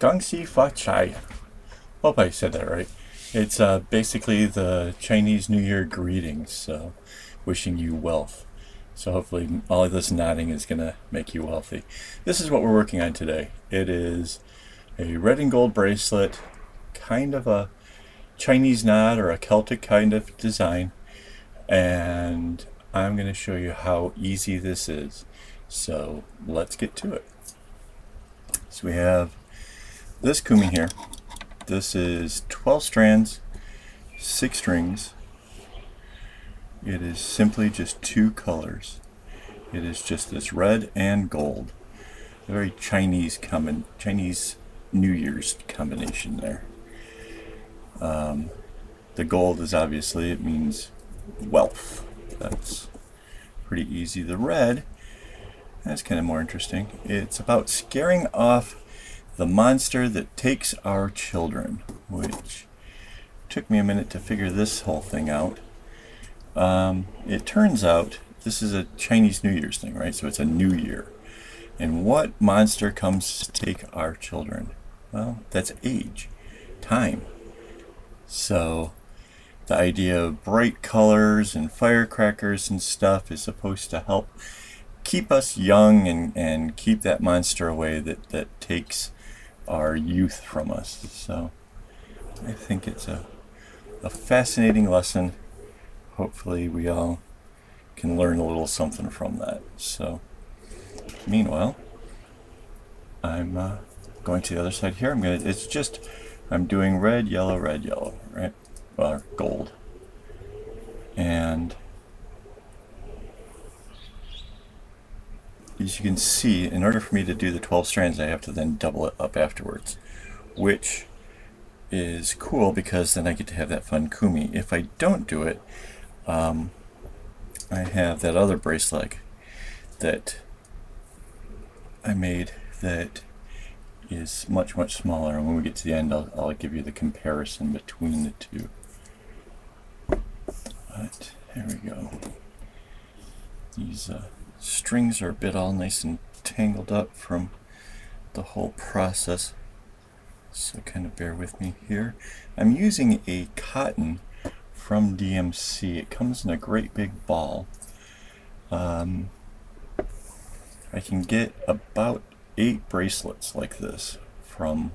Gongxi Fa Chai. Hope I said that right. It's basically the Chinese New Year greetings, so wishing you wealth. So hopefully all of this nodding is going to make you wealthy. This is what we're working on today. It is a red and gold bracelet, kind of a Chinese knot or a Celtic kind of design. And I'm going to show you how easy this is. So let's get to it. So we have this kumi here. This is 12 strands, 6 strings. It is simply just 2 colors. It is just this red and gold. A very Chinese New Year's combination there. The gold is obviously, it means wealth. That's pretty easy. The red, that's kind of more interesting. It's about scaring off the monster that takes our children, which took me a minute to figure this whole thing out. It turns out this is a Chinese New Year's thing, right? So it's a new year. And what monster comes to take our children? Well, that's age, time. So the idea of bright colors and firecrackers and stuff is supposed to help keep us young and keep that monster away that takes our youth from us. So I think it's a fascinating lesson. Hopefully we all can learn a little something from that. So meanwhile, I'm going to the other side here. I'm doing red, yellow, right? Or gold. And as you can see, in order for me to do the 12 strands, I have to then double it up afterwards, which is cool because then I get to have that fun kumi. If I don't do it, I have that other bracelet that I made that is much smaller, and when we get to the end I'll give you the comparison between the two. But there we go. These strings are a bit all nice and tangled up from the whole process, so kind of bear with me here. I'm using a cotton from DMC. It comes in a great big ball. I can get about 8 bracelets like this from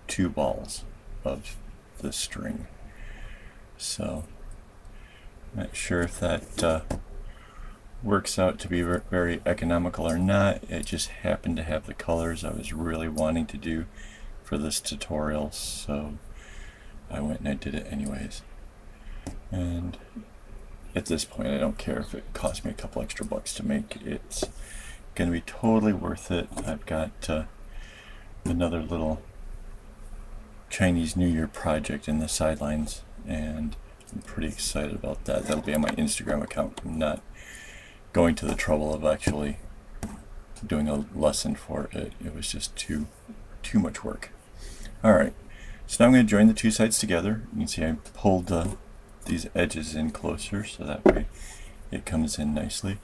2 balls of the string. So I'm not sure if that works out to be very economical or not. It just happened to have the colors I was really wanting to do for this tutorial, so I went and I did it anyways. And at this point I don't care if it costs me a couple extra bucks to make. It's gonna be totally worth it. I've got another little Chinese New Year project in the sidelines, and I'm pretty excited about that. That'll be on my Instagram account. I'm not going to the trouble of actually doing a lesson for it. It was just too much work. Alright, so now I'm going to join the 2 sides together. You can see I pulled these edges in closer so that way it comes in nicely.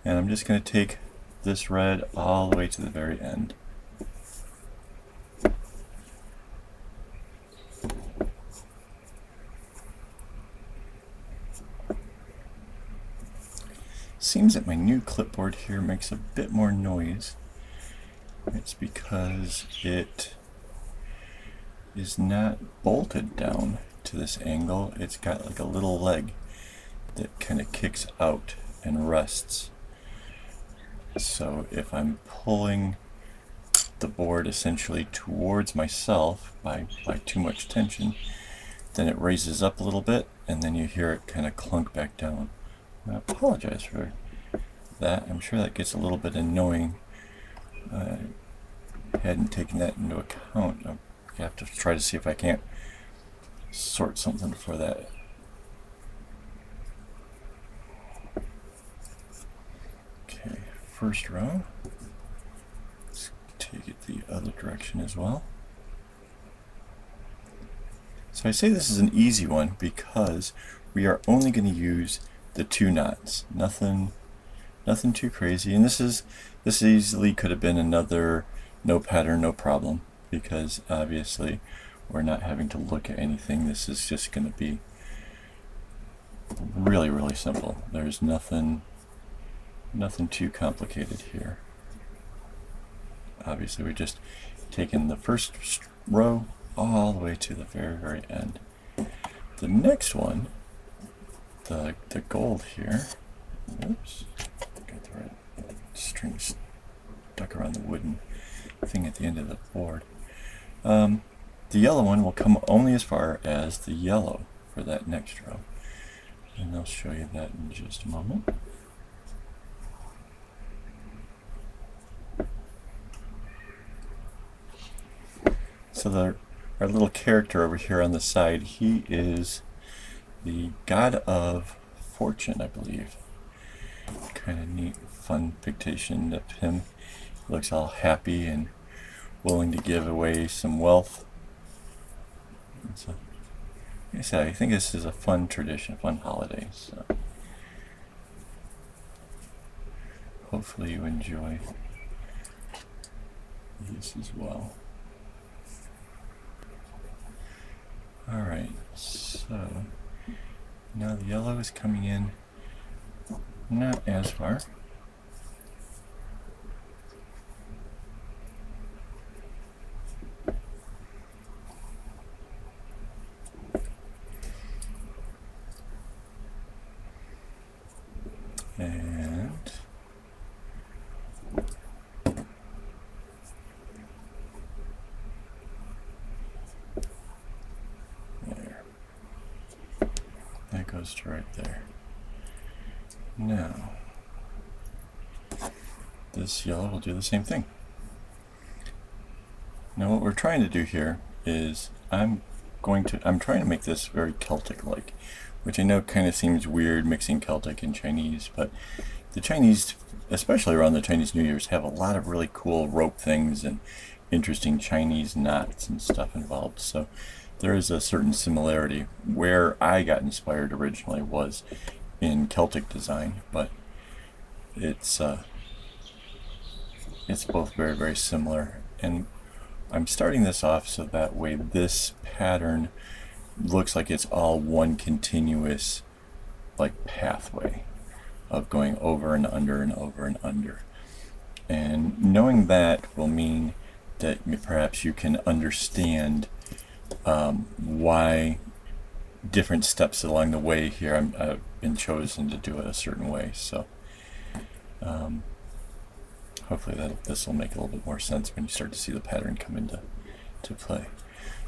And I'm just going to take this red all the way to the very end. Seems that my new clipboard here makes a bit more noise. It's because it is not bolted down to this angle. It's got like a little leg that kind of kicks out and rests. So if I'm pulling the board essentially towards myself by too much tension, then it raises up a little bit and then you hear it kind of clunk back down. I apologize for that. I'm sure that gets a little bit annoying. I hadn't taken that into account. I have to try to see if I can't sort something for that. Okay, first row. Let's take it the other direction as well. So I say this is an easy one because we are only going to use the 2 knots. Nothing too crazy. And this easily could have been another no pattern, no problem. because obviously we're not having to look at anything. This is just going to be really, really simple. There's nothing too complicated here. Obviously, we're just taking the first row all the way to the very, very end. The next one, the gold here, oops, got the right string stuck around the wooden thing at the end of the board. The yellow one will come only as far as the yellow for that next row. And I'll show you that in just a moment. So our little character over here on the side, he is the god of fortune, I believe. Kind of neat, fun pictation of him. He looks all happy and willing to give away some wealth. So, like I said, I think this is a fun tradition, fun holiday. So hopefully you enjoy this as well. Alright, so now the yellow is coming in not as far. And there. That goes to right there. Now, this yellow will do the same thing. Now what we're trying to do here is I'm trying to make this very Celtic-like, which I know kind of seems weird mixing Celtic and Chinese, but the Chinese, especially around the Chinese New Year's, have a lot of really cool rope things and interesting Chinese knots and stuff involved. So there is a certain similarity. Where I got inspired originally was in Celtic design, but it's both very, very similar. And I'm starting this off so that way this pattern looks like it's all one continuous like pathway of going over and under and over and under. And knowing that will mean that perhaps you can understand why different steps along the way here I've been chosen to do it a certain way. So hopefully this will make a little bit more sense when you start to see the pattern come into play.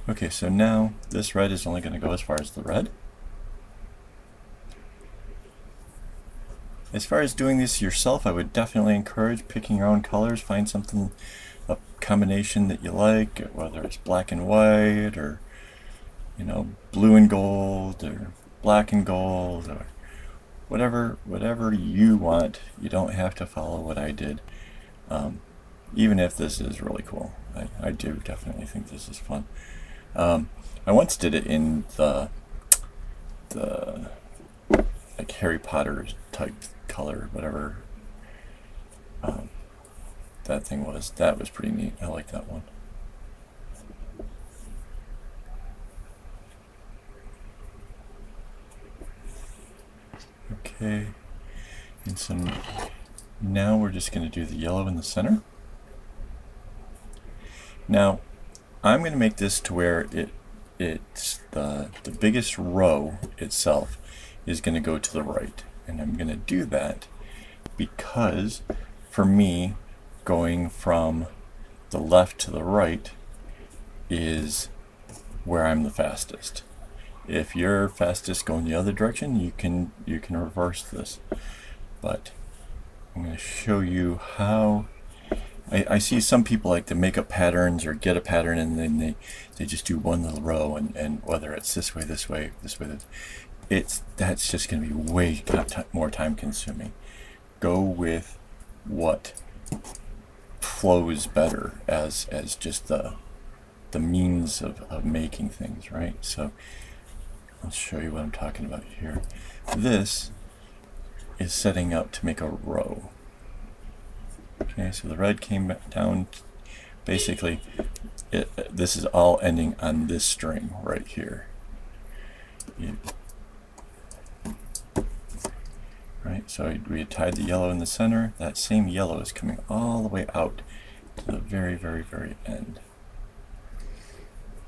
Okay, so now this red is only going to go as far as the red. As far as doing this yourself, I would definitely encourage picking your own colors. Find something, a combination that you like, whether it's black and white, or blue and gold, or black and gold, or whatever you want. You don't have to follow what I did, even if this is really cool. I do definitely think this is fun. I once did it in the like Harry Potter type color, whatever that thing was. That was pretty neat. I like that one. Okay, and so now we're just going to do the yellow in the center. Now I'm going to make this to where it's the biggest row itself is going to go to the right, and I'm going to do that because for me going from the left to the right is where I'm the fastest. If you're fastest going the other direction, you can reverse this, but I'm going to show you how. I see some people like to make up patterns or get a pattern and then they just do one little row, and whether it's this way, that's just going to be way more time consuming. Go with what flows better as just the means of making things, right? So I'll show you what I'm talking about here. This is setting up to make a row. Okay, so the red came down basically this is all ending on this string right here. Right, so we had tied the yellow in the center. That same yellow is coming all the way out to the very, very, very end.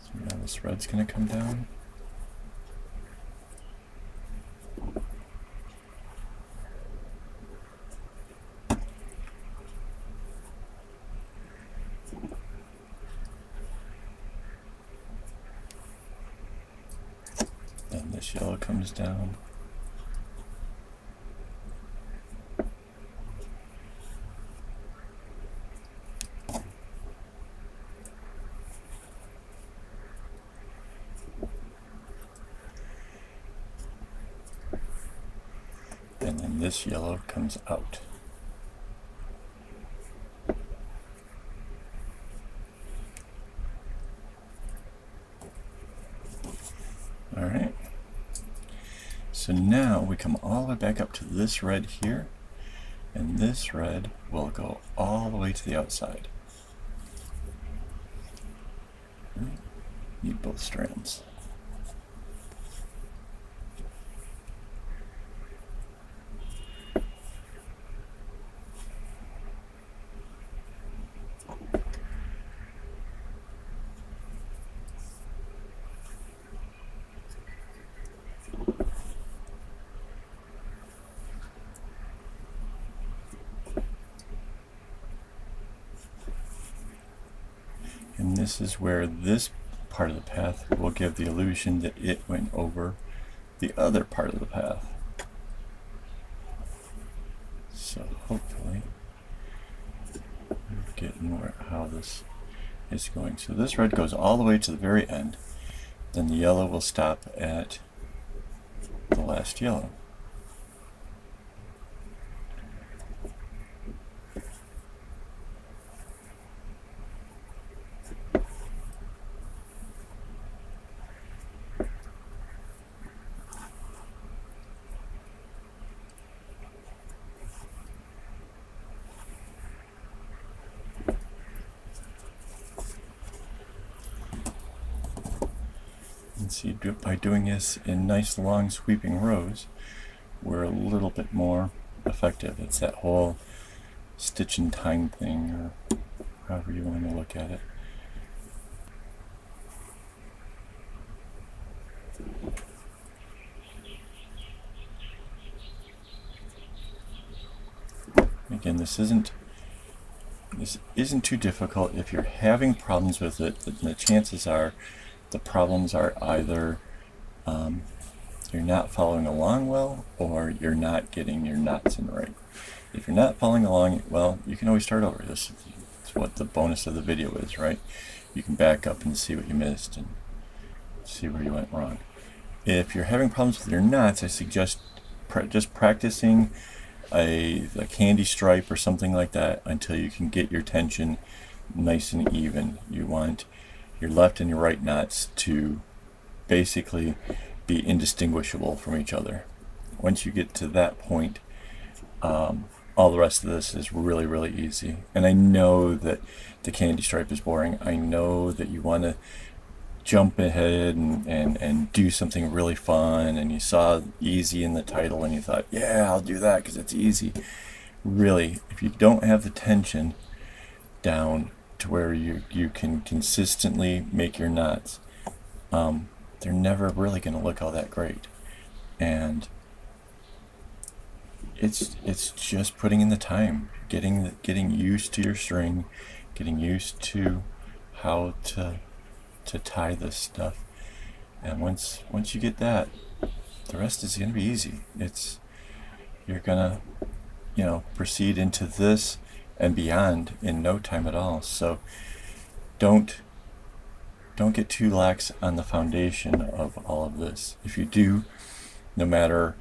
So now this red's going to come down. Then this yellow comes down. And then this yellow comes out. All right. So now we come all the way back up to this red here, and this red will go all the way to the outside. Need both strands. And this is where this part of the path will give the illusion that it went over the other part of the path. So hopefully we're getting how this is going. So this red goes all the way to the very end. Then the yellow will stop at the last yellow. And see, by doing this in nice long sweeping rows, we're a little bit more effective. It's that whole stitch and time thing, or however you want to look at it. Again, this isn't too difficult. If you're having problems with it, the chances are the problems are either you're not following along well, or you're not getting your knots in right. If you're not following along, well, you can always start over. This is what the bonus of the video is, right? You can back up and see what you missed and see where you went wrong. If you're having problems with your knots, I suggest just practicing a candy stripe or something like that until you can get your tension nice and even. You want your left and your right knots to basically be indistinguishable from each other. Once you get to that point, all the rest of this is really, really easy. And I know that the candy stripe is boring. I know that you want to jump ahead and do something really fun, and you saw easy in the title and you thought, yeah, I'll do that because it's easy. Really, if you don't have the tension down to where you can consistently make your knots, they're never really going to look all that great. And it's just putting in the time, getting used to your string, getting used to how to tie this stuff. And once you get that, the rest is going to be easy. You're gonna proceed into this and beyond in no time at all. So don't get too lax on the foundation of all of this. If you do, no matter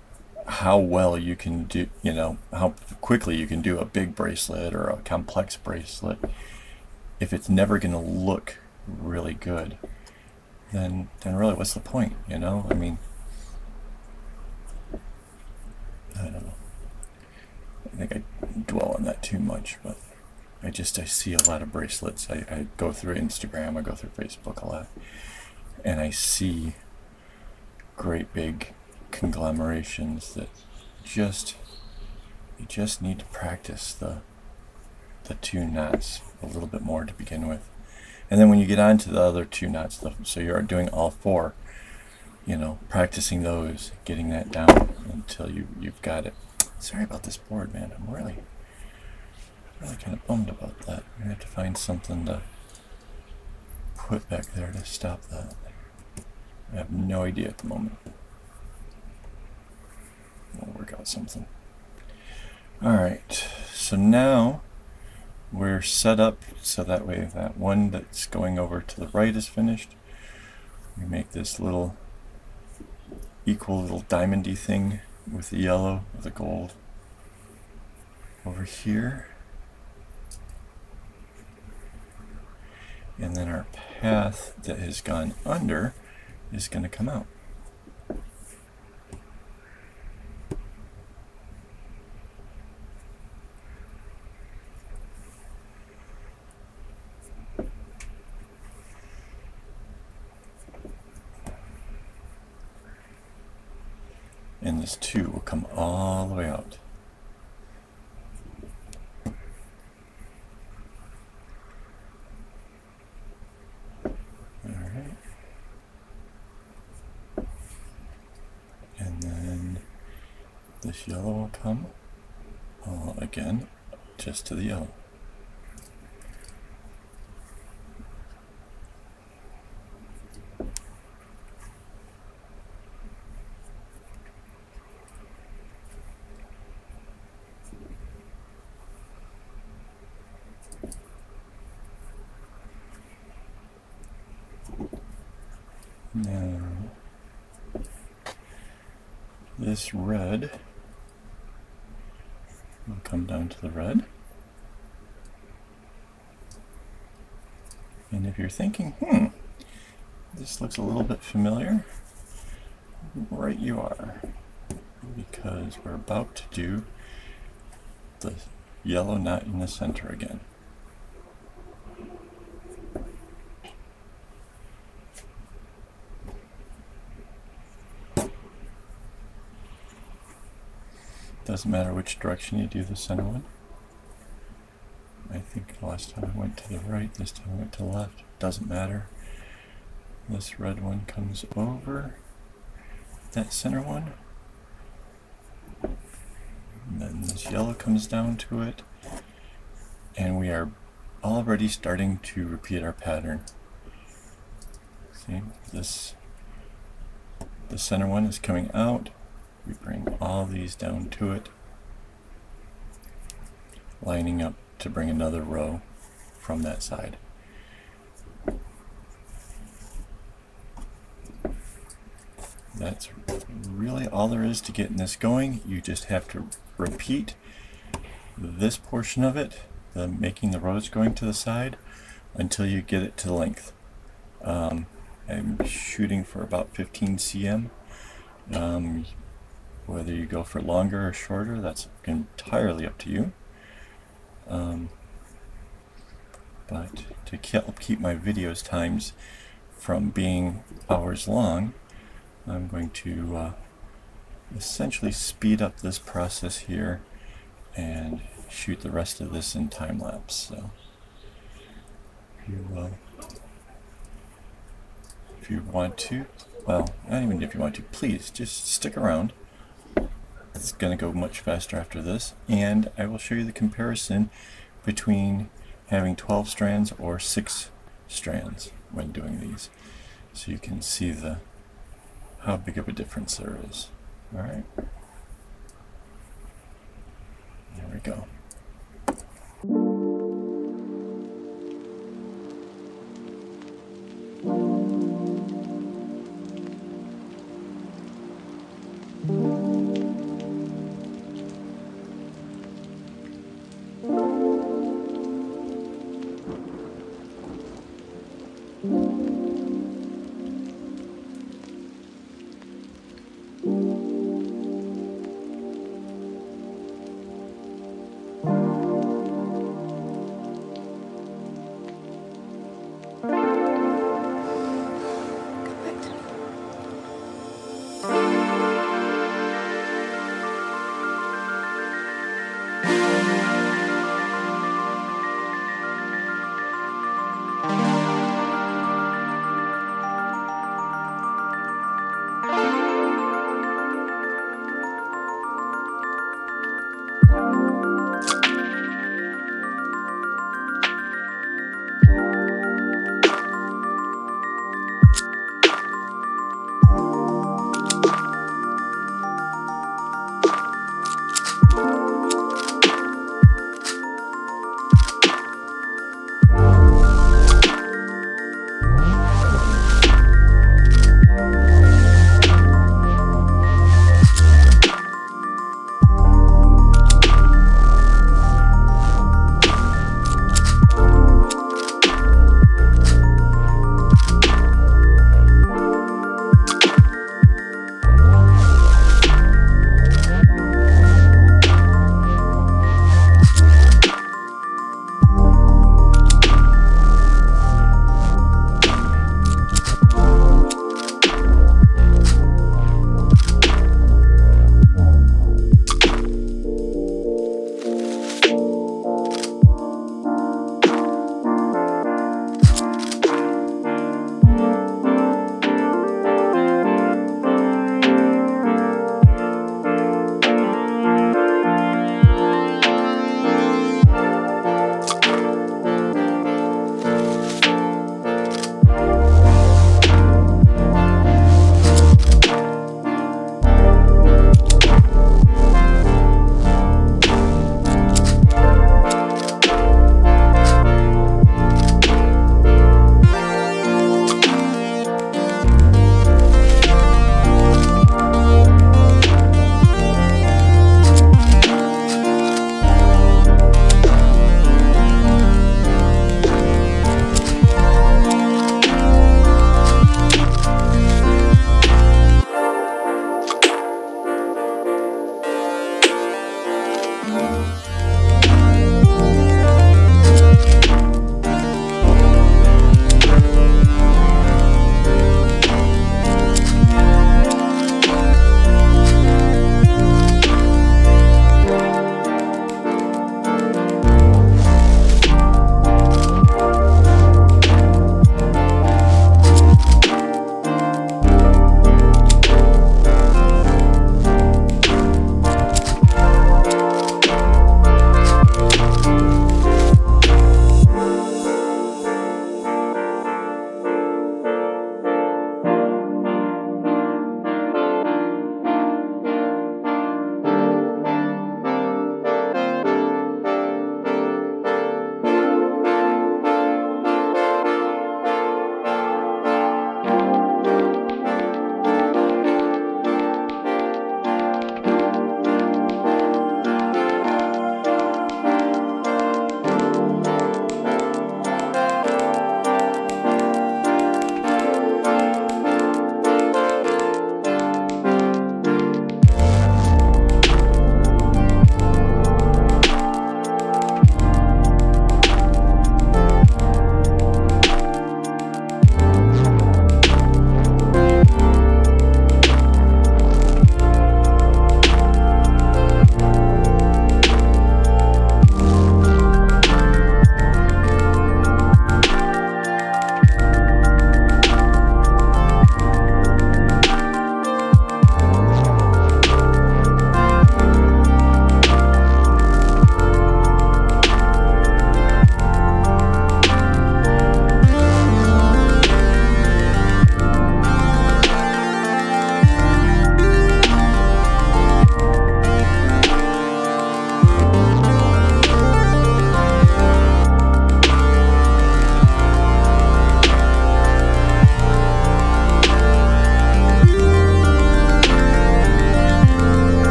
how well you can do, how quickly you can do a big bracelet or a complex bracelet, if it's never going to look really good, then really what's the point? I mean, I don't know. I think I dwell on that too much, but I see a lot of bracelets. I go through Instagram, I go through Facebook a lot, and I see great big conglomerations that you just need to practice the 2 knots a little bit more to begin with. And then when you get on to the other 2 knots, so you're doing all 4, practicing those, getting that down until you've got it. Sorry about this board, man. I'm really kind of bummed about that. I'm gonna have to find something to put back there to stop that. I have no idea at the moment. We'll work out something. Alright, so now we're set up so that way that one that's going over to the right is finished. We make this little equal little diamondy thing with the yellow, with the gold over here. And then our path that has gone under is going to come out. And this 2 will come all the way out. Alright. And then this yellow will come again just to the yellow. Now, this red will come down to the red. And if you're thinking, this looks a little bit familiar, right you are, because we're about to do the yellow knot in the center again. Doesn't matter which direction you do the center one. I think last time I went to the right, this time I went to the left. Doesn't matter. This red one comes over that center one. And then this yellow comes down to it. And we are already starting to repeat our pattern. See, the center one is coming out. We bring all these down to it, lining up to bring another row from that side. That's really all there is to getting this going. You just have to repeat this portion of it, making the rows going to the side, until you get it to length. I'm shooting for about 15 cm. Whether you go for longer or shorter, that's entirely up to you. But to keep my videos times from being hours long, I'm going to essentially speed up this process here and shoot the rest of this in time lapse. So if you want to, well, not even if you want to, please just stick around. It's going to go much faster after this, and I will show you the comparison between having 12 strands or 6 strands when doing these, so you can see how big of a difference there is. Alright, there we go.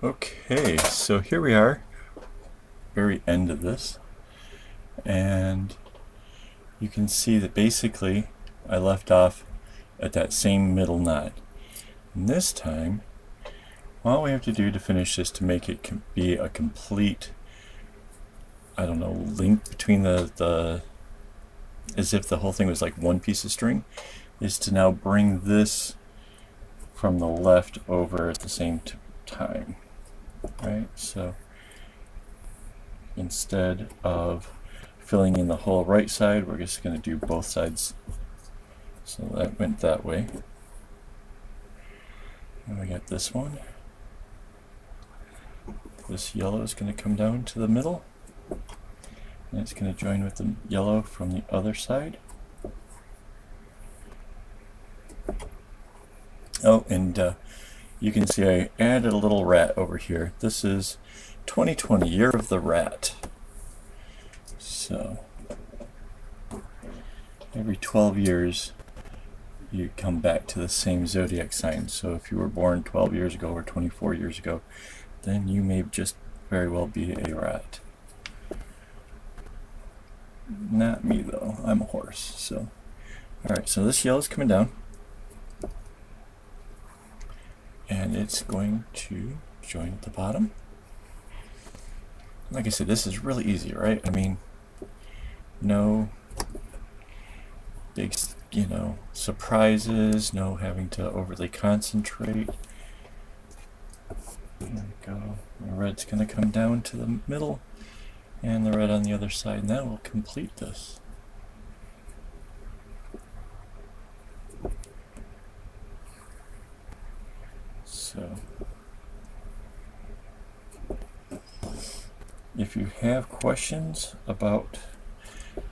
Okay, so here we are, very end of this, and you can see that basically I left off at that same middle knot. And this time, all we have to do to finish this to make it be a complete, I don't know, link between the as if the whole thing was like one piece of string, is to now bring this from the left over at the same time, right? So instead of filling in the whole right side, we're just going to do both sides. So that went that way. And we got this one. This yellow is going to come down to the middle, and it's going to join with the yellow from the other side. Oh, and you can see I added a little rat over here. This is 2020, Year of the Rat. So every 12 years you come back to the same zodiac sign. So if you were born 12 years ago or 24 years ago, then you may just very well be a rat. Not me though, I'm a horse. So alright, so this yellow's coming down, and it's going to join at the bottom. Like I said, this is really easy, right? I mean, no big, surprises, no having to overly concentrate. There we go. The red's going to come down to the middle, and the red on the other side, and that will complete this. So if you have questions about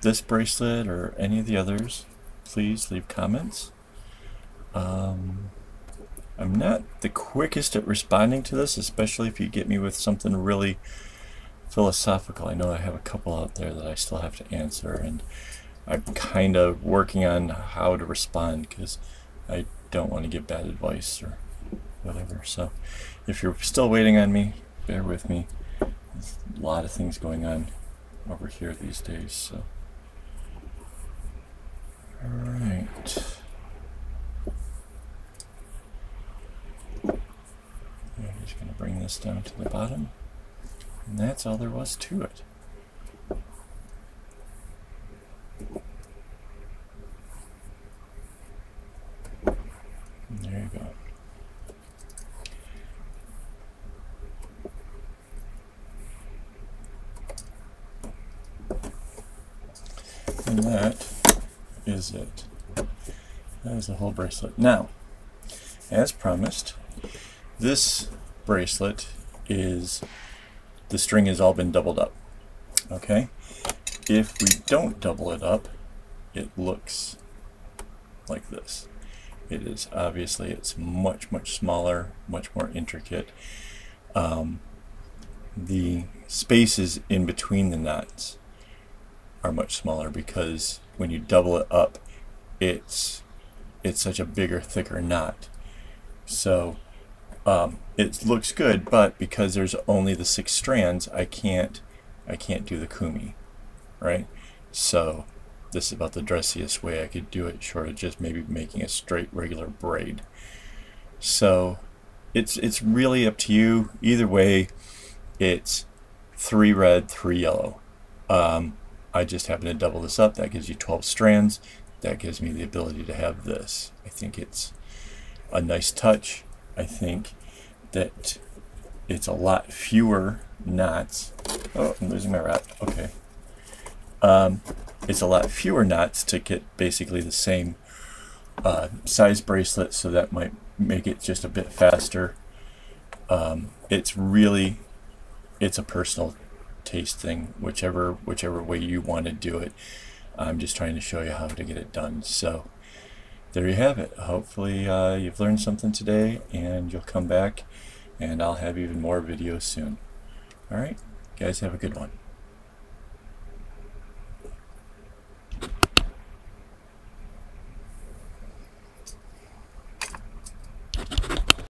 this bracelet or any of the others, please leave comments. I'm not the quickest at responding to this, especially if you get me with something really philosophical. I know I have a couple out there that I still have to answer, and I'm kind of working on how to respond because I don't want to give bad advice or whatever. So if you're still waiting on me, bear with me. There's a lot of things going on over here these days. So all right. I'm just going to bring this down to the bottom, and that's all there was to it. And there you go. And that is it. That is the whole bracelet. Now, as promised, this bracelet is, the string has all been doubled up. Okay? If we don't double it up, it looks like this. It is obviously, it's much smaller, much more intricate. The spaces in between the knots are much smaller because when you double it up, it's such a bigger, thicker knot. So it looks good, but because there's only the 6 strands, I can't do the kumi, right? So this is about the dressiest way I could do it, short of just maybe making a straight regular braid. So it's really up to you. Either way, it's 3 red, 3 yellow. I just happen to double this up. That gives you 12 strands. That gives me the ability to have this. I think it's a nice touch. I think that it's a lot fewer knots. Oh, I'm losing my wrap. Okay. It's a lot fewer knots to get basically the same size bracelet, so that might make it just a bit faster. It's a personal taste thing, whichever way you want to do it. I'm just trying to show you how to get it done. So there you have it. Hopefully you've learned something today, and you'll come back and I'll have even more videos soon. Alright, guys, have a good one.